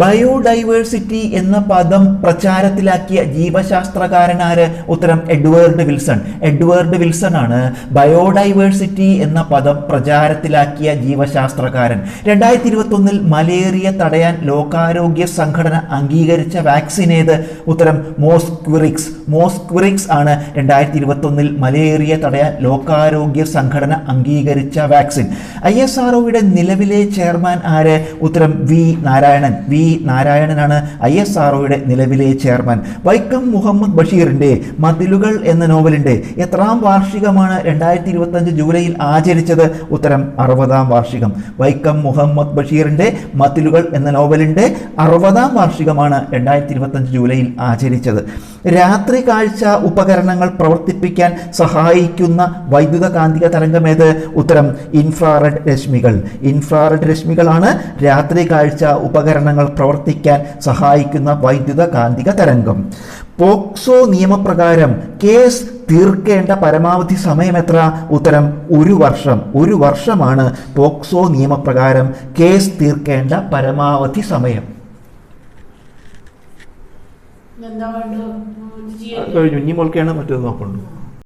Biodiversity എന്ന പദം പ്രചാരത്തിലാക്കിയ ജീവശാസ്ത്രകാരനാര്? ഉത്തരം എഡ്വേർഡ് വിൽസൺ. എഡ്വേർഡ് വിൽസൺ ആണ് ബയോഡൈവേഴ്സിറ്റി എന്ന പദം പ്രചാരത്തിലാക്കിയ ജീവശാസ്ത്രകാരൻ. 2021 മലേറിയ തടയാൻ ലോകാരോഗ്യ സംഘടന അംഗീകരിച്ച വാക്സിൻ ഏത്? ഉത്തരം മോസ്ക്വിറിക്സ്. മോസ്ക്വിറിക്സ് ആണ് 2021 മലേറിയ തടയാൻ ലോകാരോഗ്യ സംഘടന അംഗീകരിച്ച വാക്സിൻ. ISROയുടെ നിലവിലെ ചെയർമാൻ ആര്? ഉത്തരം വി നാരായണൻ. നാരായണനാണ് ISROയുടെ നിലവിലെ ചെയർമാൻ. വൈക്കം മുഹമ്മദ് ബഷീറിന്റെ മതിലുകൾ എന്ന നോവലിന്റെ എത്രാം വാർഷികമാണ് 2025 ജൂലൈയിൽ ആചരിച്ചത്? ഉത്തരം 60-ാം വാർഷികം. വൈക്കം മുഹമ്മദ് ബഷീറിന്റെ മതിലുകൾ എന്ന നോവലിന്റെ 60-ാം വാർഷികമാണ് 2025 ജൂലൈയിൽ ആചരിച്ചത്. രാത്രി കാഴ്ച ഉപകരണങ്ങൾ പ്രവർത്തിപ്പിക്കാൻ സഹായിക്കുന്ന വൈദ്യുത കാന്തിക തരംഗമേത്? ഉത്തരം ഇൻഫ്രാറെഡ് രശ്മികൾ. ഇൻഫ്രാറെഡ് രശ്മികളാണ് രാത്രി കാഴ്ച ഉപകരണങ്ങൾ പ്രവർത്തിക്കാൻ സഹായിക്കുന്ന വൈദ്യുത കാന്തിക തരംഗം. പോക്സോ നിയമപ്രകാരം കേസ് തീർക്കേണ്ട പരമാവധി സമയം എത്ര? ഉത്തരം 1 വർഷം. 1 വർഷമാണ് പോക്സോ നിയമപ്രകാരം കേസ് തീർക്കേണ്ട പരമാവധി സമയം. കഴിഞ്ഞു. ഇനി മോൾക്കാണ് മറ്റൊന്ന് നോക്കുന്നുണ്ട്.